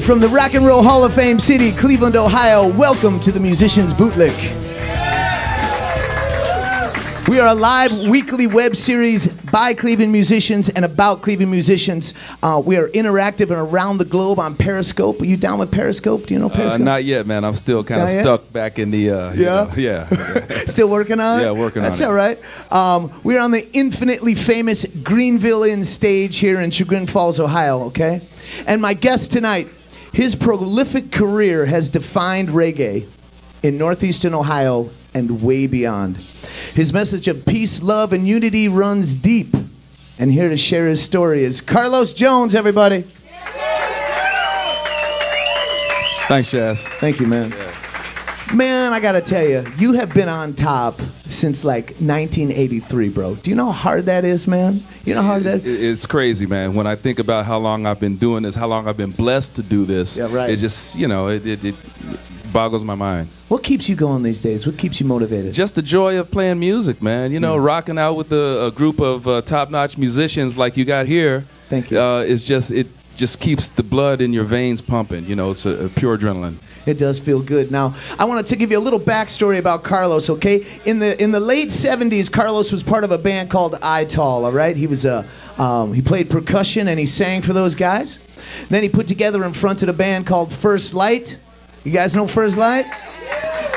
Live from the Rock and Roll Hall of Fame city, Cleveland, Ohio. Welcome to the Musicians Bootlick. We are a live weekly web series by Cleveland musicians and about Cleveland musicians. We are interactive and around the globe on Periscope. Are you down with Periscope? Do you know Periscope? Not yet, man. I'm still kind of stuck back in the... yeah? Still working on it? Yeah, working on it. That's all right. We're on the infinitely famous Greenville Inn stage here in Chagrin Falls, Ohio, okay? And my guest tonight, his prolific career has defined reggae in northeastern Ohio and way beyond. His message of peace, love, and unity runs deep. And here to share his story is Carlos Jones, everybody. Thanks, Jazz. Thank you, man. Yeah. Man, I gotta tell you, you have been on top since like 1983, bro. Do you know how hard that is, man? You know how hard that is? It's crazy, man. When I think about how long I've been doing this, how long I've been blessed to do this, yeah, right. It just, you know, it boggles my mind. What keeps you going these days? What keeps you motivated? Just the joy of playing music, man. You know, rocking out with a group of top-notch musicians like you got here. Thank you. It just keeps the blood in your veins pumping. You know, it's a pure adrenaline. It does feel good. Now, I wanted to give you a little backstory about Carlos, okay? In the late 70s, Carlos was part of a band called Ital, all right? He was he played percussion and he sang for those guys. Then he put together in front of a band called First Light. You guys know First Light?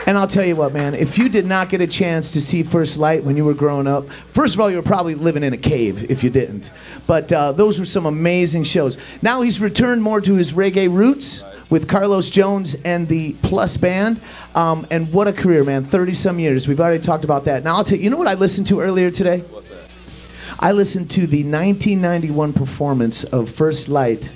And I'll tell you what, man, if you did not get a chance to see First Light when you were growing up, first of all, you were probably living in a cave if you didn't. But those were some amazing shows. Now he's returned more to his reggae roots with Carlos Jones and the Plus Band. And what a career, man, 30-some years. We've already talked about that. Now, I'll tell you, you know what I listened to earlier today? What's that? I listened to the 1991 performance of First Light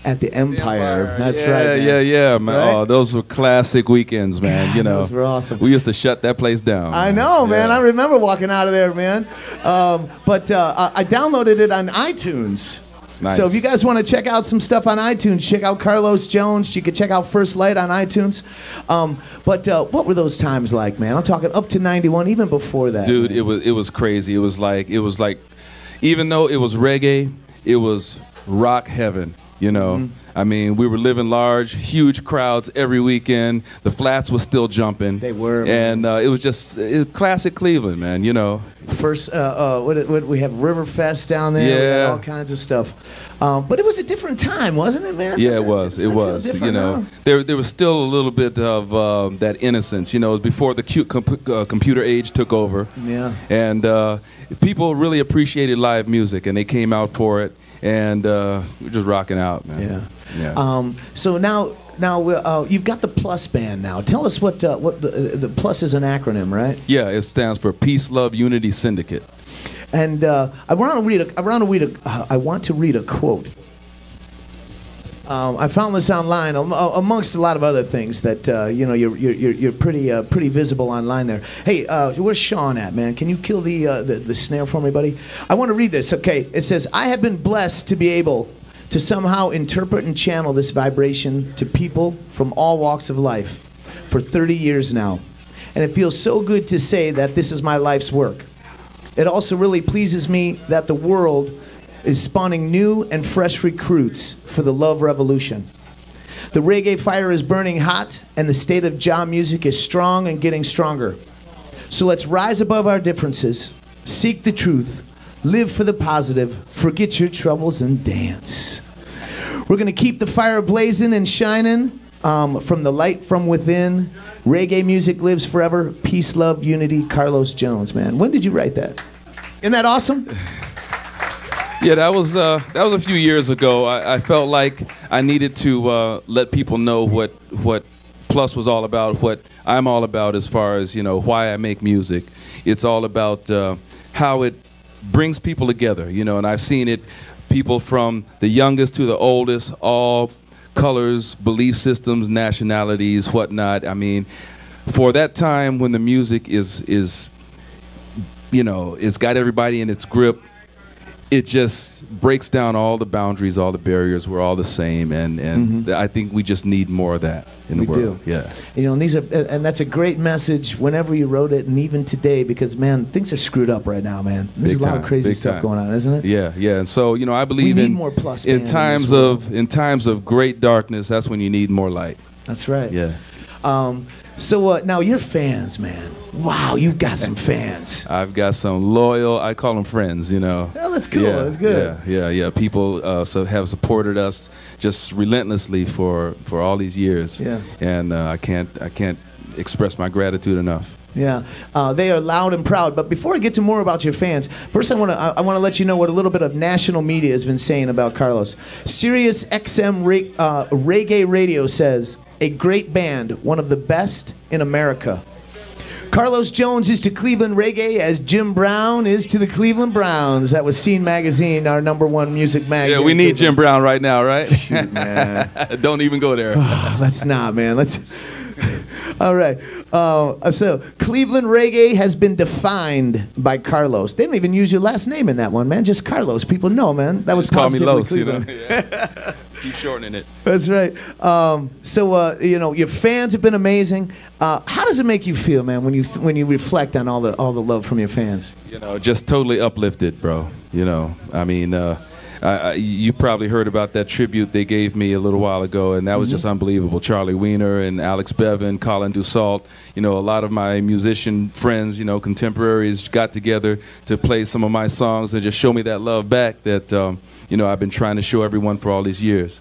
at the Empire. That's right, man. Yeah, man. Right? Oh, those were classic weekends, man. You know, those were awesome. We used to shut that place down. I know, man. I remember walking out of there, man. But I downloaded it on iTunes. Nice. So if you guys want to check out some stuff on iTunes, check out Carlos Jones. You can check out First Light on iTunes. But what were those times like, man? I'm talking up to 91, even before that. Dude, man. it was crazy. It was like even though it was reggae, it was rock heaven. You know, I mean, we were living large, huge crowds every weekend. The flats were still jumping. They were, and it was just classic Cleveland, man. You know. First, what we have Riverfest down there. Yeah. We had all kinds of stuff. But it was a different time, wasn't it, man? Yeah, it was. It was. You know, there was still a little bit of that innocence. You know, it was before the computer age took over. Yeah. And people really appreciated live music, and they came out for it. And we're just rocking out, man. Yeah. So now you've got the Plus Band now. Tell us what the Plus is an acronym, right? Yeah, it stands for Peace, Love, Unity Syndicate. And I want to read a quote. I found this online amongst a lot of other things that you know you're pretty visible online there. Hey, where's Sean at, man? Can you kill the snare for me, buddy? I want to read this. Okay, it says, "I have been blessed to be able to somehow interpret and channel this vibration to people from all walks of life for 30 years now, and it feels so good to say that this is my life's work. It also really pleases me that the world is spawning new and fresh recruits for the love revolution. The reggae fire is burning hot, and the state of Jah music is strong and getting stronger. So let's rise above our differences, seek the truth, live for the positive, forget your troubles and dance. We're going to keep the fire blazing and shining from the light from within. Reggae music lives forever. Peace, love, unity." Carlos Jones, man. When did you write that? Isn't that awesome? Yeah, that was a few years ago. I felt like I needed to let people know what Plus was all about, what I'm all about as far as, you know, why I make music. It's all about how it brings people together, you know, and I've seen it, people from the youngest to the oldest, all colors, belief systems, nationalities, whatnot. I mean, for that time when the music is you know, it's got everybody in its grip, it just breaks down all the boundaries, all the barriers. We're all the same, and I think we just need more of that in the world. Do. Yeah. You know, and that's a great message whenever you wrote it, and even today, because man, things are screwed up right now, man. There's a lot of crazy stuff going on, isn't it? Yeah, yeah. And so, you know, I believe we need more plus in times of great darkness, that's when you need more light. That's right. Yeah. So now your fans, man. Wow, you've got some fans. I've got some loyal, I call them friends, you know. Oh, that's cool. That's good. Yeah. People have supported us just relentlessly for all these years. Yeah. And I can't express my gratitude enough. Yeah, they are loud and proud. But before I get to more about your fans, first I want to let you know what a little bit of national media has been saying about Carlos. Sirius XM Reggae Radio says, a great band, one of the best in America. Carlos Jones is to Cleveland reggae as Jim Brown is to the Cleveland Browns. That was Scene Magazine, our #1 music magazine. Yeah, we need Jim Brown right now, right? Shoot, man. Don't even go there. Let's not, man. All right. So Cleveland reggae has been defined by Carlos. They didn't even use your last name in that one, man. Just Carlos. People know, man. That was call me Los, Cleveland. you know. Yeah. Keep shortening it. That's right. You know, your fans have been amazing. How does it make you feel, man, when you reflect on all the love from your fans? You know, just totally uplifted, bro. You know, I mean, you probably heard about that tribute they gave me a little while ago, and that was just unbelievable. Charlie Wiener and Alex Bevan, Colin Dussault, you know, a lot of my musician friends, you know, contemporaries got together to play some of my songs and just show me that love back that, you know, I've been trying to show everyone for all these years.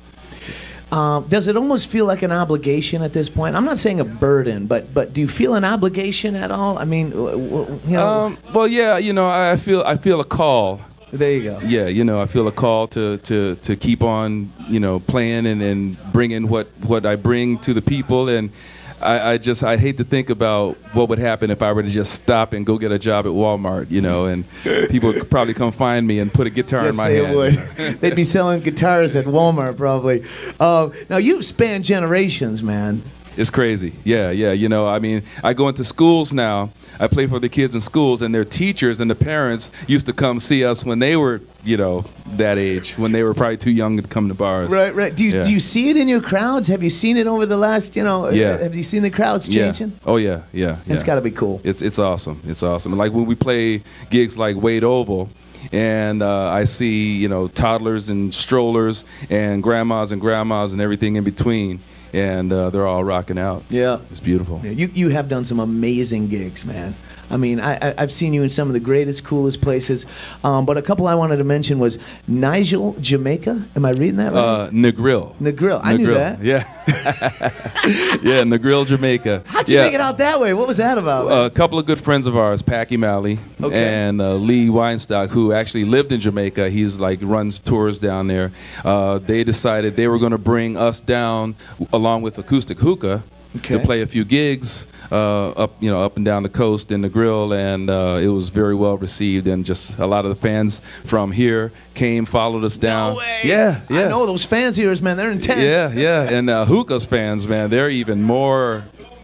Does it almost feel like an obligation at this point? I'm not saying a burden, but do you feel an obligation at all? I mean, you know. Well, yeah, you know, I feel a call. There you go. Yeah, you know, I feel a call to keep on, you know, playing and bringing what I bring to the people, and I hate to think about what would happen if I were to just stop and go get a job at Walmart, you know, and people would probably come find me and put a guitar in my hand. Yes, they would. They'd be selling guitars at Walmart probably. Now you've spanned generations, man. It's crazy. Yeah. You know, I mean, I go into schools now. I play for the kids in schools, and their teachers and the parents used to come see us when they were, you know, that age, when they were probably too young to come to bars. Right. Do you see it in your crowds? Have you seen it over the last, you know, have you seen the crowds changing? Oh, yeah. It's got to be cool. It's awesome. It's awesome. And like when we play gigs like Wade Oval, and I see, you know, toddlers and strollers and grandmas and everything in between. And they're all rocking out. Yeah. It's beautiful. Yeah, you have done some amazing gigs, man. I mean, I've seen you in some of the greatest, coolest places. But a couple I wanted to mention was Nigel, Jamaica. Am I reading that right? Negril. Negril. I knew that. Yeah. Yeah, Negril, Jamaica. How'd you make it out that way? What was that about? A couple of good friends of ours, Packy Malley and Lee Weinstock, who actually lived in Jamaica. He's like runs tours down there. They decided they were going to bring us down along with Acoustic Hookah to play a few gigs up and down the coast in the grill, and it was very well received, and just a lot of the fans from here came, followed us down. No way. Yeah. I know those fans here, man. They're intense. Yeah, and Hookah's fans, man, they're even more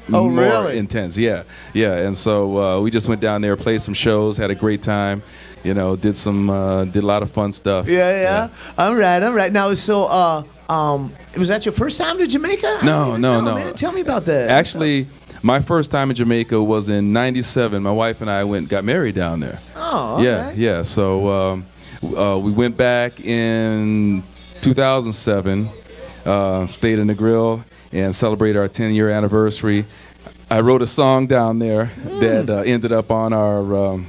really? intense. Yeah, and so we just went down there, played some shows, had a great time. You know, did a lot of fun stuff. Yeah. All right. Now, so was that your first time to Jamaica? No. Man. Tell me about that. Actually, my first time in Jamaica was in '97. My wife and I got married down there. Oh, okay. Yeah. So we went back in 2007, stayed in the grill, and celebrated our 10-year anniversary. I wrote a song down there that ended up on our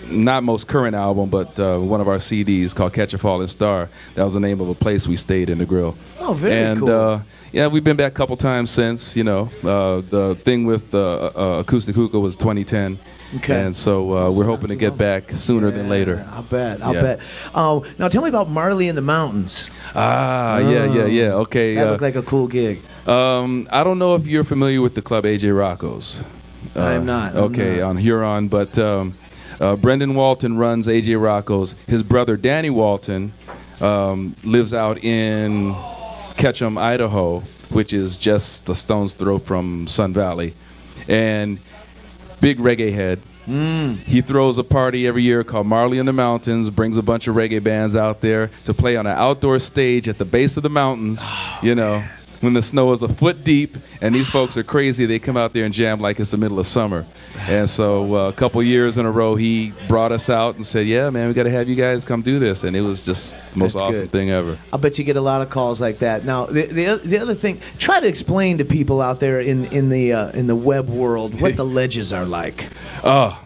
not most current album, but one of our CDs called Catch a Falling Star. That was the name of a place we stayed in the grill. Oh, very cool. Yeah, we've been back a couple times since, you know. The thing with Acoustic Hookah was 2010. Okay. And so we're hoping to get back sooner than later. I'll bet. Now tell me about Marley in the Mountains. Yeah. Okay. That looked like a cool gig. I don't know if you're familiar with the club AJ Rocco's. I'm not. On Huron, but Brendan Walton runs AJ Rocco's. His brother Danny Walton lives out in Ketchum, Idaho, which is just a stone's throw from Sun Valley, and big reggae head. He throws a party every year called Marley in the Mountains, brings a bunch of reggae bands out there to play on an outdoor stage at the base of the mountains, you know, when the snow is a foot deep, and these folks are crazy. They come out there and jam like it's the middle of summer. And so a couple years in a row, he brought us out and said, yeah, man, we got to have you guys come do this. And it was just the most awesome thing ever. I'll bet you get a lot of calls like that. Now, the other thing, try to explain to people out there in the web world what the ledges are like. Oh,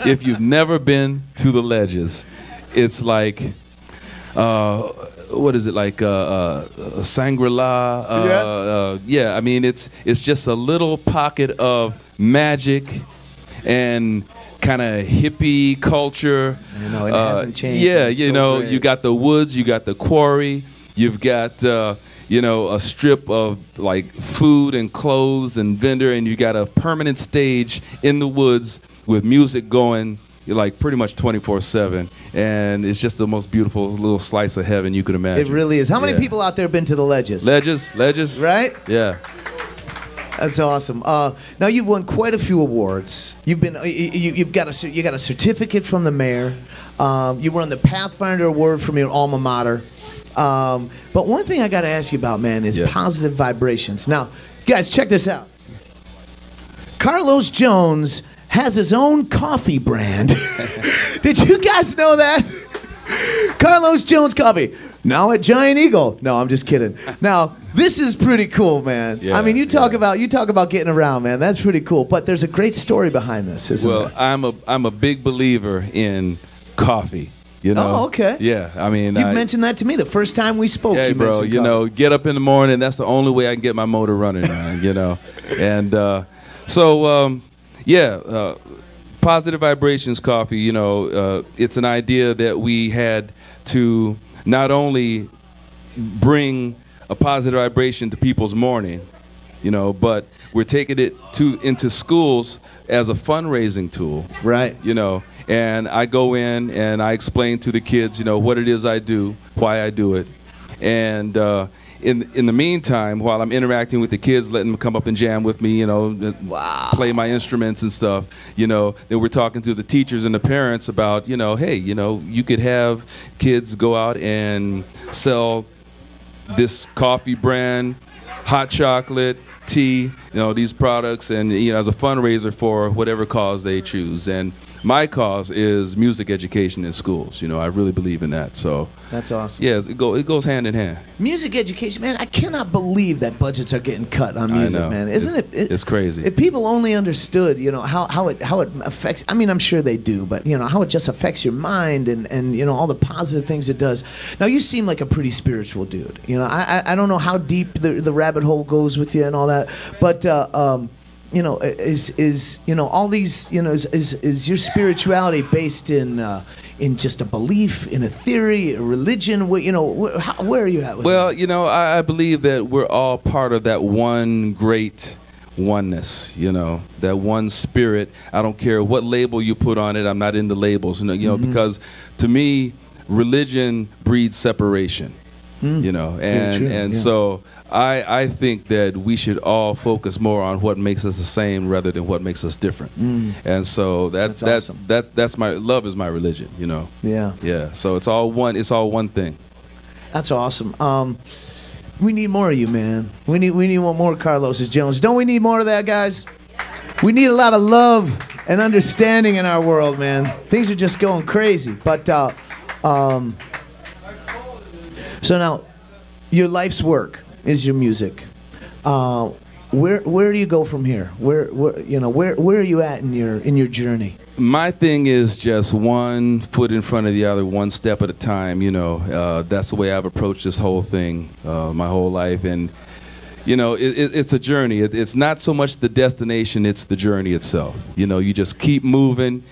if you've never been to the ledges, it's like... what is it like? Shangri-La. Yeah, I mean it's just a little pocket of magic and kind of hippie culture. You know, it hasn't changed. Yeah, it's you so know, great. you got the woods, you got the quarry, you've got you know, a strip of like food and clothes and vendor, and you got a permanent stage in the woods with music going. You're like pretty much 24/7, and it's just the most beautiful little slice of heaven you could imagine. It really is. How many people out there have been to the ledges? Ledges, right? Yeah. That's awesome. Now you've won quite a few awards. You've been you got a certificate from the mayor. You won the Pathfinder Award from your alma mater. But one thing I got to ask you about, man, is positive vibrations. Now, guys, check this out. Carlos Jones has his own coffee brand. Did you guys know that? Carlos Jones Coffee. Now at Giant Eagle. No, I'm just kidding. Now, this is pretty cool, man. Yeah, I mean, you talk about getting around, man. That's pretty cool. But there's a great story behind this, isn't there? Well, I'm a big believer in coffee. You know? Oh, okay. Yeah, I mean, you mentioned that to me the first time we spoke. Hey, bro, you know, get up in the morning. That's the only way I can get my motor running, man, you know. And Positive Vibrations Coffee, you know, it's an idea that we had to not only bring a positive vibration to people's morning, you know, but we're taking it into schools as a fundraising tool. Right. You know, and I go in and I explain to the kids, you know, what it is I do, why I do it. And in the meantime, while I'm interacting with the kids, letting them come up and jam with me, you know, play my instruments and stuff, you know, then we're talking to the teachers and the parents about, you know, hey, you know, you could have kids go out and sell this coffee brand, hot chocolate, tea, you know, these products, and, you know, as a fundraiser for whatever cause they choose. And my cause is music education in schools. You know, I really believe in that. So that's awesome. Yeah, it goes hand in hand. Music education, man. I cannot believe that budgets are getting cut on music, man. Isn't it's crazy. If people only understood, you know, how it affects. I mean, I'm sure they do, but you know how it just affects your mind and you know all the positive things it does. Now you seem like a pretty spiritual dude. You know, I don't know how deep the rabbit hole goes with you and all that, but. You know, is you know all these, you know, is your spirituality based in just a belief, in a theory, a religion? You know, where are you at with Well, that? you know, I believe that we're all part of that one great oneness, you know, that one spirit. I don't care what label you put on it. I'm not into labels, you know, because to me, religion breeds separation. You know, and so I think that we should all focus more on what makes us the same rather than what makes us different. And so that's awesome. That's my love is my religion, you know. Yeah. So it's all one thing. That's awesome. We need more of you, man. We need more Carlos Jones. Don't we need more of that, guys? We need a lot of love and understanding in our world, man. Things are just going crazy. But so now, your life's work is your music. Where do you go from here? Where are you at in your journey? My thing is just one foot in front of the other, one step at a time. You know, that's the way I've approached this whole thing, my whole life. And you know, it's a journey. It's not so much the destination; it's the journey itself. You know, you just keep moving,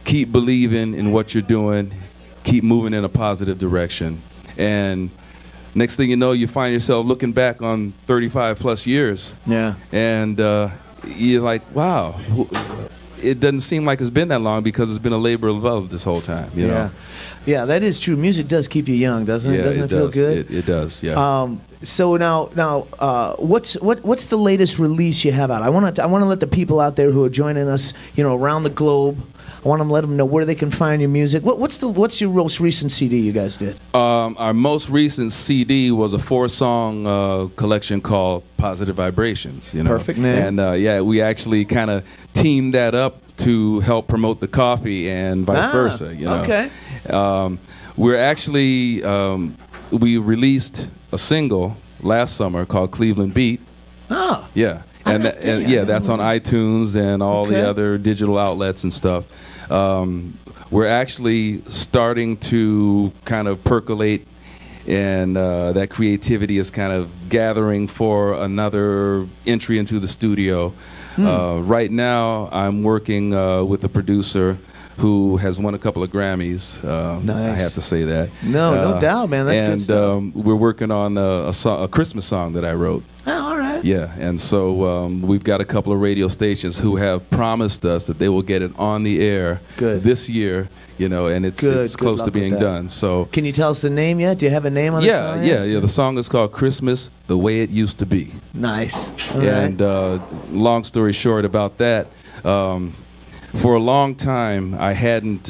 keep believing in what you're doing, keep moving in a positive direction. And next thing you know, you find yourself looking back on 35 plus years. Yeah. And you're like, wow, it doesn't seem like it's been that long because it's been a labor of love this whole time. You know? Yeah, that is true. Music does keep you young, doesn't it? Yeah, Doesn't it feel good? It does. Yeah. So now, what's the latest release you have out? I want to let the people out there who are joining us, around the globe. I want to let them know where they can find your music. What's your most recent CD you guys did? Our most recent CD was a 4-song collection called Positive Vibrations. Perfect name. And we actually kind of teamed that up to help promote the coffee and vice versa. Okay. We're actually we released a single last summer called Cleveland Beat. Oh. Yeah. And that's on iTunes and all the other digital outlets and stuff. We're actually starting to kind of percolate, and that creativity is kind of gathering for another entry into the studio. Right now, I'm working with a producer who has won a couple of Grammys. Nice. I have to say that. No doubt, man. That's good stuff. And we're working on a Christmas song that I wrote. Oh, all right. Yeah, and so we've got a couple of radio stations who have promised us that they will get it on the air this year, and it's close to being done. So, can you tell us the name yet? Do you have a name on the song? Yeah. The song is called Christmas the Way It Used to Be. Nice. And long story short about that, for a long time I hadn't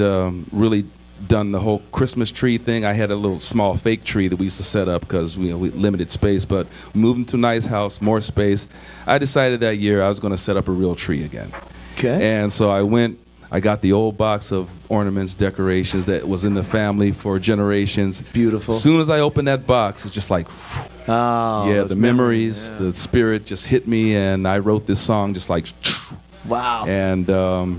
really done the whole Christmas tree thing. I had a little small fake tree that we used to set up because we limited space, but moving to a nice house, more space, I decided that year I was going to set up a real tree again. Okay. And so I got the old box of ornaments, decorations that was in the family for generations. Beautiful. As soon as I opened that box, it's just like, the memories, the spirit just hit me, and I wrote this song just like, wow. And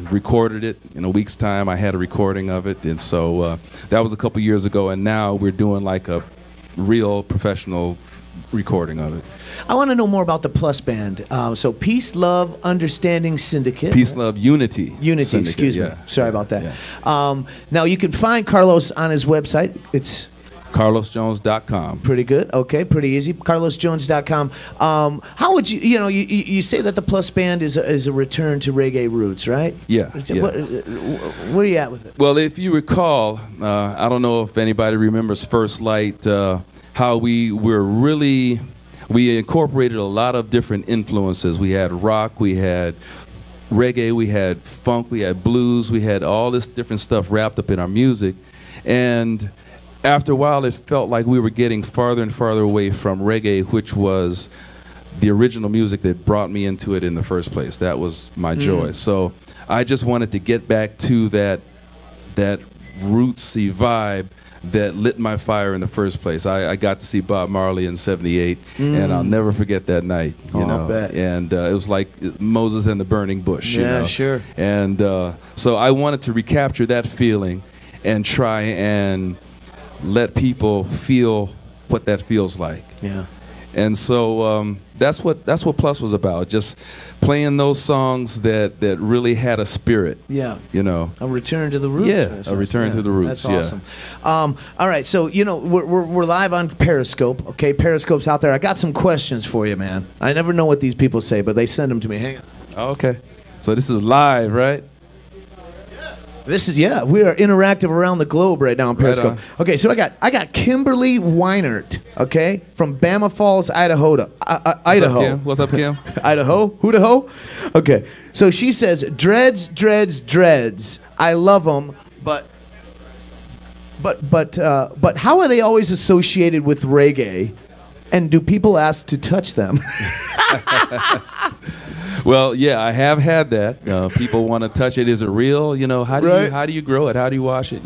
recorded it in a week's time. I had a recording of it, and so that was a couple years ago, and now we're doing like a real professional recording of it. I want to know more about the Plus Band. So Peace, Love, Understanding Syndicate. Peace, Love, Unity. Unity, excuse me. Sorry about that. Yeah. Now you can find Carlos on his website. It's CarlosJones.com. Pretty good. Okay, pretty easy. CarlosJones.com. How would you say that the Plus Band is a return to reggae roots, right? Yeah. Where are you at with it? Well, if you recall, I don't know if anybody remembers First Light, how we incorporated a lot of different influences. We had rock, we had reggae, we had funk, we had blues, we had all this different stuff wrapped up in our music. And after a while, it felt like we were getting farther and farther away from reggae, which was the original music that brought me into it in the first place. That was my joy. So I just wanted to get back to that rootsy vibe that lit my fire in the first place. I got to see Bob Marley in '78, and I'll never forget that night. I bet. And it was like Moses and the burning bush. Yeah, sure. And so I wanted to recapture that feeling and try and let people feel what that feels like. Yeah. And so that's what Plus was about. Just playing those songs that really had a spirit. Yeah. A return to the roots. Yeah, a return to the roots. That's awesome. All right, so we're live on Periscope. Okay, Periscope's out there. I got some questions for you, man. I never know what these people say, but they send them to me. Hang on. Okay. So this is live, right? We are interactive around the globe right now on Periscope. Right on. Okay, so I got Kimberly Weinert, okay, from Bama Falls, Idaho. Idaho. What's up, Kim? Idaho? Hoodaho? Okay, so she says, dreads, dreads, dreads. I love them, but how are they always associated with reggae? And do people ask to touch them? Well, yeah, I have had that. People want to touch it. Is it real? How do you grow it? How do you wash it?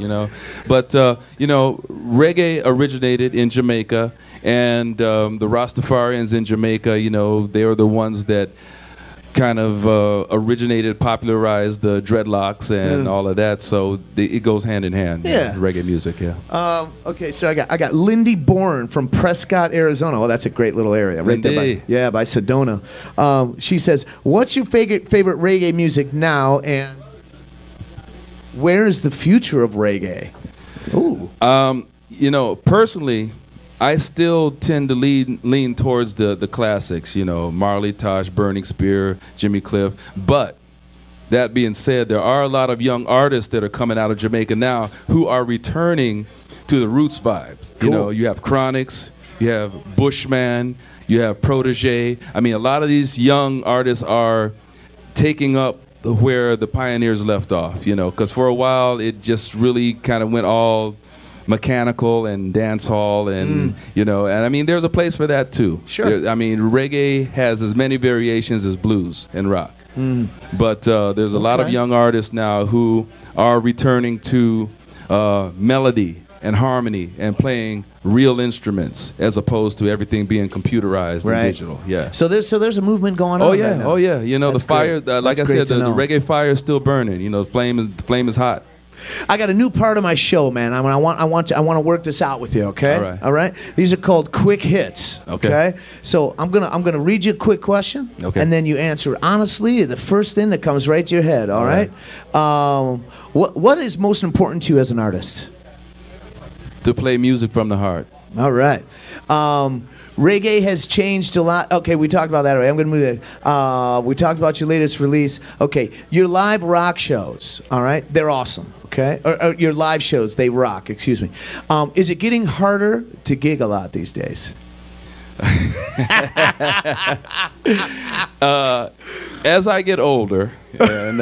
But reggae originated in Jamaica, and the Rastafarians in Jamaica. They are the ones that kind of originated, popularized the dreadlocks and all of that. So it goes hand in hand. Yeah, reggae music. Yeah. Okay, so I got Lindy Bourne from Prescott, Arizona. Oh, that's a great little area right there. By Sedona. She says, "What's your favorite reggae music now, and where is the future of reggae?" Ooh. Personally, I still tend to lean towards the classics, Marley, Tosh, Burning Spear, Jimmy Cliff. But that being said, there are a lot of young artists that are coming out of Jamaica now who are returning to the roots vibes. Cool. You know, you have Chronix, you have Bushman, you have Protege. I mean, a lot of these young artists are taking up where the pioneers left off, you know, because for a while it just really kind of went all mechanical and dance hall and you know, and I mean there's a place for that too. Sure. I mean reggae has as many variations as blues and rock, but there's a lot of young artists now who are returning to melody and harmony and playing real instruments as opposed to everything being computerized and digital. Yeah. So there's a movement going on. Oh yeah, right now. oh yeah. You know, That's the fire, great. like That's I great said, to the know. reggae fire is still burning. You know, the flame is hot. I got a new part of my show, man. I want to work this out with you, okay? All right. All right. These are called quick hits. Okay. So I'm gonna read you a quick question, Okay. and then you answer honestly the first thing that comes right to your head. All right. What is most important to you as an artist? To play music from the heart. All right. Reggae has changed a lot. Okay, we talked about that already. I'm going to move that. We talked about your latest release. Okay, your live rock shows, all right? They're awesome, okay? Or your live shows, they rock, excuse me. Is it getting harder to gig a lot these days? As I get older, and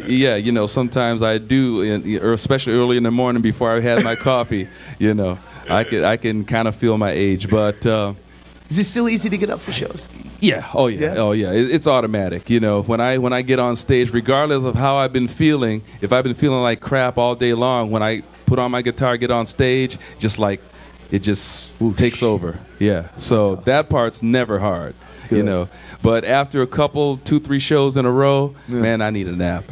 yeah, you know, sometimes I do, or especially early in the morning before I had my coffee, you know, I can kind of feel my age, but Is it still easy to get up for shows? yeah, oh yeah, Yeah? oh yeah, it's automatic. You know, when I get on stage, regardless of how I've been feeling, if I've been feeling like crap all day long, when I put on my guitar, get on stage, just like it just takes over. Yeah, so awesome. that part's never hard. You Good. know, but after a couple, 2-3 shows in a row, man, I need a nap.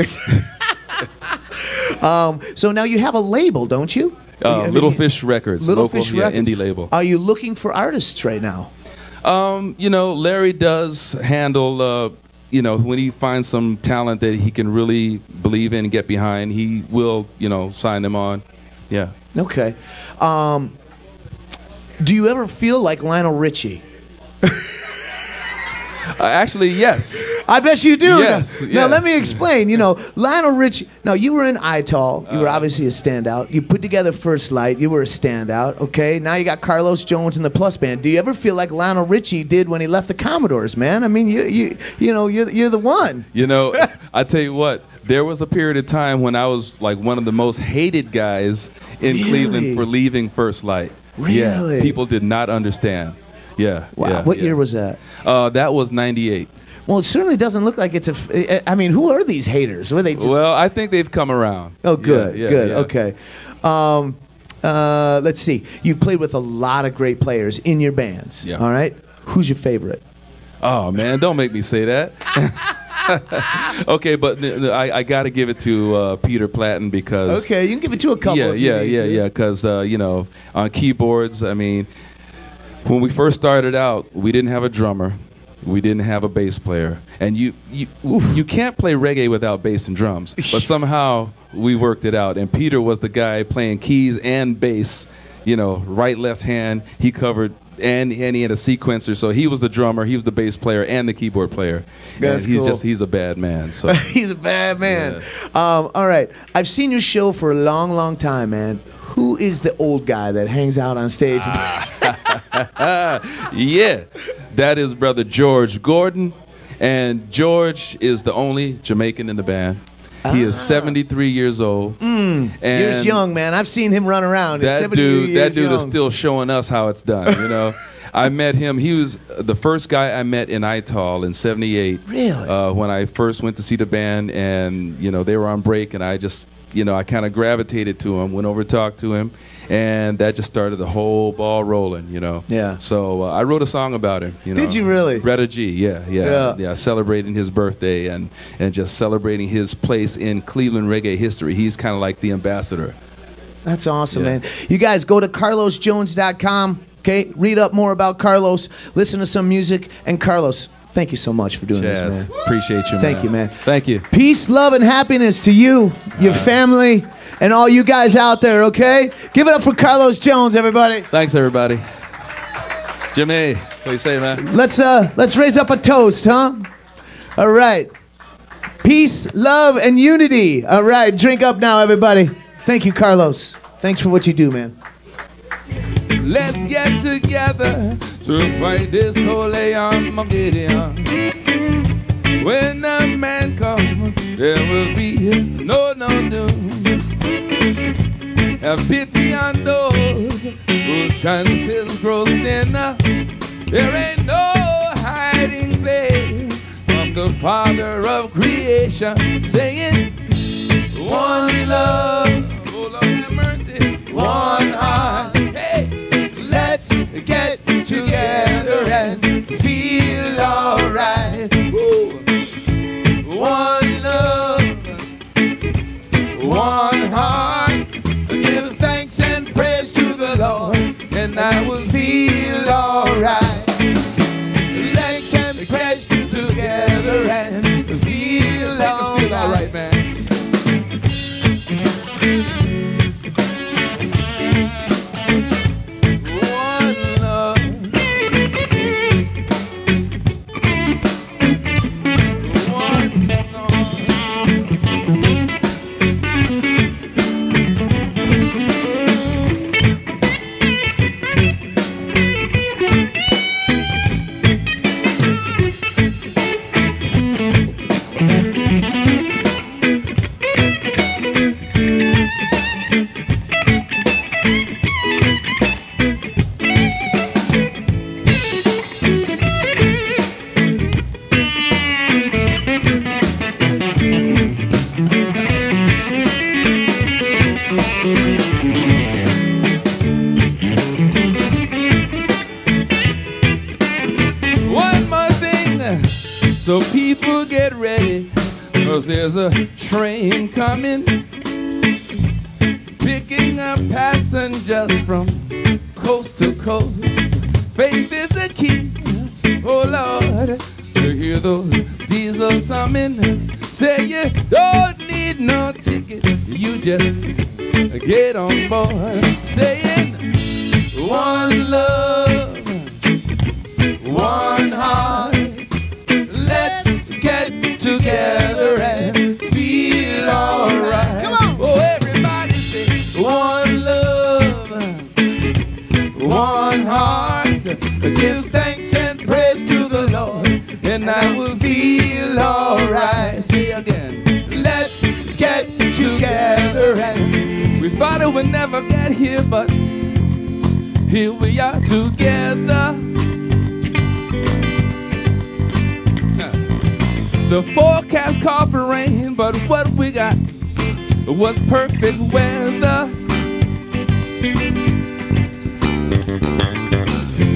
So now you have a label, don't you? Little Fish Records, Little local, Fish yeah, Records. indie label. Are you looking for artists right now? You know, Larry does handle, you know, when he finds some talent that he can really believe in and get behind, he will, you know, sign them on. Yeah. Okay. Do you ever feel like Lionel Richie? Actually, yes. I bet you do. Yes, Now yes. let me explain. You know, Lionel Richie. Now, you were in ITAL. You were obviously a standout. You put together First Light. You were a standout. Okay. Now you got Carlos Jones and the Plus Band. Do you ever feel like Lionel Richie did when he left the Commodores, man? I mean, you know, you're the one. You know, I tell you what, there was a period of time when I was like one of the most hated guys in Really? Cleveland for leaving First Light. Really? Yeah. People did not understand. Yeah. Wow. Yeah, What yeah. year was that? That was 98. Well, it certainly doesn't look like it's a. I mean, who are these haters? Were they? Well, I think they've come around. Oh, good, Yeah, yeah, good. yeah. Okay. Let's see. You've played with a lot of great players in your bands. Yeah. All right. Who's your favorite? Oh man, don't make me say that. Okay, but I got to give it to Peter Platten because Okay, you can give it to a couple. yeah, if you yeah, need yeah, to. yeah. Because you know, on keyboards, I mean, when we first started out, we didn't have a drummer, we didn't have a bass player, and you can't play reggae without bass and drums. But somehow we worked it out, and Peter was the guy playing keys and bass. You know, right, left hand. He covered. And he had a sequencer, so he was the drummer, he was the bass player, and the keyboard player. That's and cool. he's a bad man. So He's a bad man. All right. I've seen your show for a long, long time, man. Who is the old guy that hangs out on stage? yeah, that is brother George Gordon, and George is the only Jamaican in the band. He is 73 years old. And Years young, man. I've seen him run around. At That 72 dude years is young. still showing us how it's done. You know, I met him. He was the first guy I met in ITAL in '78. Really? When I first went to see the band, and you know they were on break, and I just, you know, I kind of gravitated to him, went over to talk to him, and that just started the whole ball rolling. You know. Yeah. So I wrote a song about him. You know. Did you really? Greta G. Yeah. Yeah. Celebrating his birthday and just celebrating his place in Cleveland reggae history. He's kind of like the ambassador. That's awesome, Yeah. man. You guys go to carlosjones.com. Okay, read up more about Carlos, listen to some music, and Carlos, thank you so much for doing this, Chaz, man. appreciate you, man. Thank you, man. Thank you. Peace, love, and happiness to you, your family, and all you guys out there, okay? Give it up for Carlos Jones, everybody. Thanks, everybody. Jimmy, what do you say, man? Let's raise up a toast, huh? All right. Peace, love, and unity. All right, drink up now, everybody. Thank you, Carlos. Thanks for what you do, man. Let's get together to fight this holy Armageddon. When the man comes, there will be no doom. Have pity on those whose chances grow thinner. There ain't no hiding place from the Father of creation, saying, one love, oh Lord have mercy, one heart. Hey, let's get together and feel alright. One love, one heart. Give thanks and praise to the Lord, and I will feel alright. Thanks and praise together and feel alright, man. So people get ready, 'cause there's a train coming, picking up passengers from coast to coast. Faith is the key, oh Lord, to hear those diesel summing. Say you don't need no ticket, you just get on board. Saying, one love, one heart. Let's get together and feel alright. Come on! Oh, everybody say, one love, one heart. Give thanks and praise to the Lord, and I will feel alright. Say again, let's get together. And we thought it would never get here, but here we are together. The forecast called for rain, but what we got was perfect weather.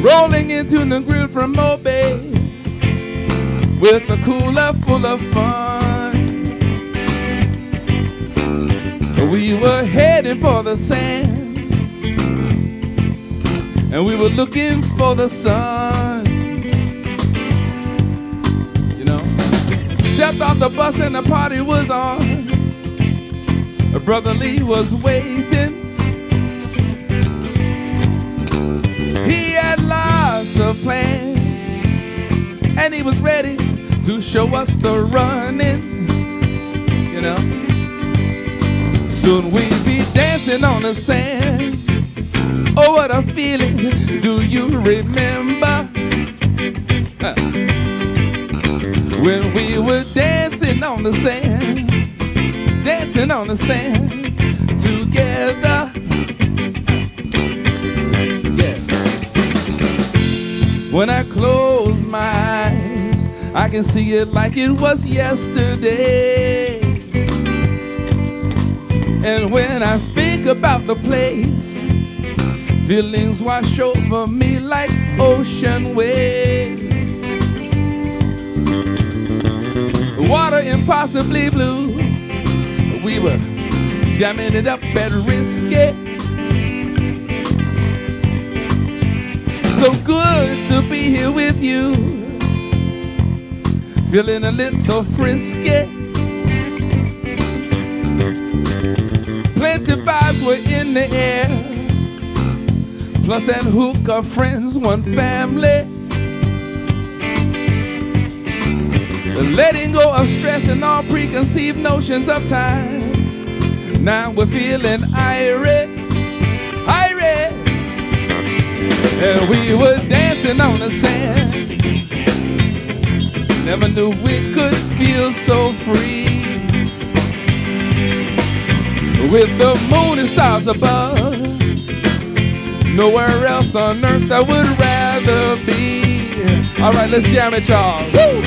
Rolling into the grill from Mobay with a cooler full of fun. We were heading for the sand, and we were looking for the sun. Stepped off the bus and the party was on. Brother Lee was waiting. He had lots of plans, and he was ready to show us the runnings, you know. Soon we'd be dancing on the sand. Oh, what a feeling, do you remember? When we were dancing on the sand, dancing on the sand together. Yeah. When I close my eyes, I can see it like it was yesterday. And when I think about the place, feelings wash over me like ocean waves. Water impossibly blue. We were jamming it up at Risky. So good to be here with you. Feeling a little frisky. Plenty vibes were in the air. Plus and hookah friends, one family. letting go of stress and all preconceived notions of time. Now we're feeling irate, irate, and we were dancing on the sand. Never knew we could feel so free. With the moon and stars above, nowhere else on earth I would rather be. All right, let's jam it, y'all. Woo!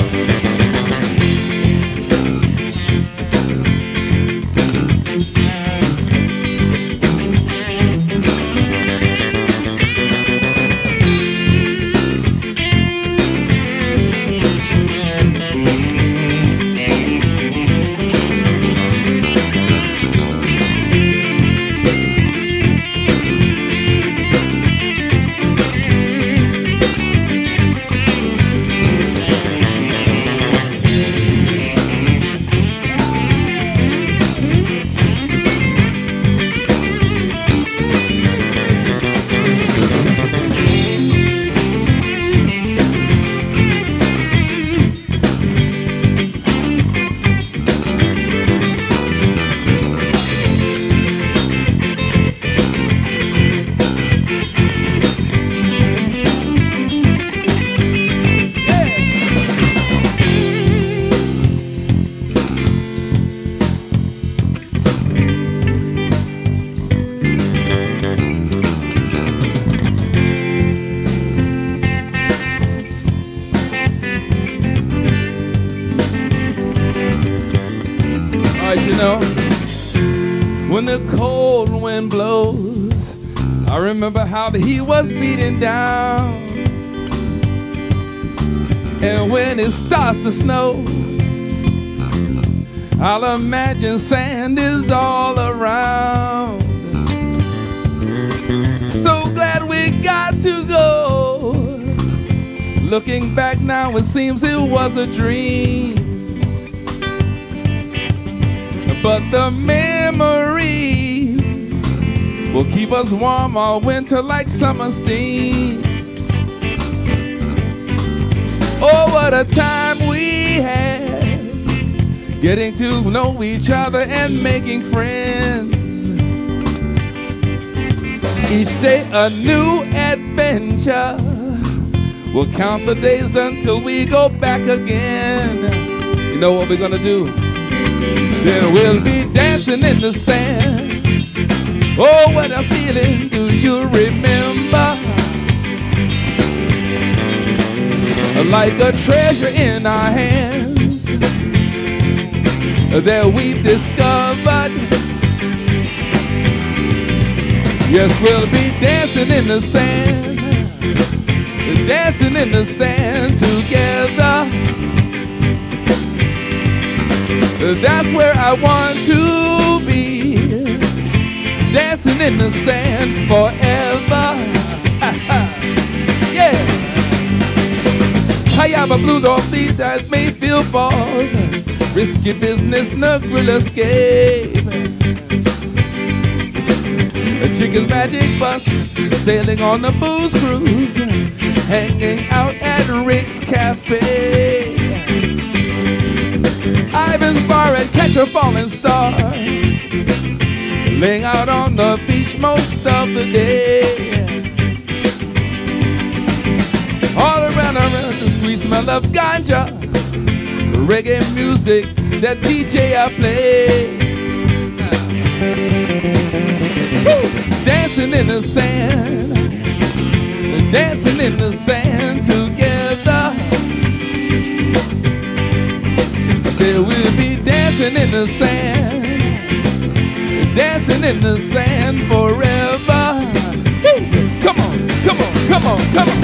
You know, when the cold wind blows, I remember how the heat was beating down. And when it starts to snow, I'll imagine sand is all around. So glad we got to go. Looking back now, it seems it was a dream. But the memories will keep us warm all winter like summer steam. Oh, what a time we had, getting to know each other and making friends. Each day a new adventure. We'll count the days until we go back again. You know what we're gonna do? Then we'll be dancing in the sand. Oh, what a feeling, do you remember? Like a treasure in our hands that we've discovered. Yes, we'll be dancing in the sand, dancing in the sand together. That's where I want to be, dancing in the sand forever. Yeah. I have a blues or beat that may feel falls. Risky business, no grill escape. A chicken's magic bus, sailing on the booze cruise, hanging out at Rick's Cafe. Ivan's bar and catch a falling star, laying out on the beach most of the day. All around the sweet smell of ganja, reggae music, that DJ I play. Woo! Dancing in the sand, dancing in the sand together. Say we'll be dancing in the sand, dancing in the sand forever. Woo! Come on, come on, come on, come on.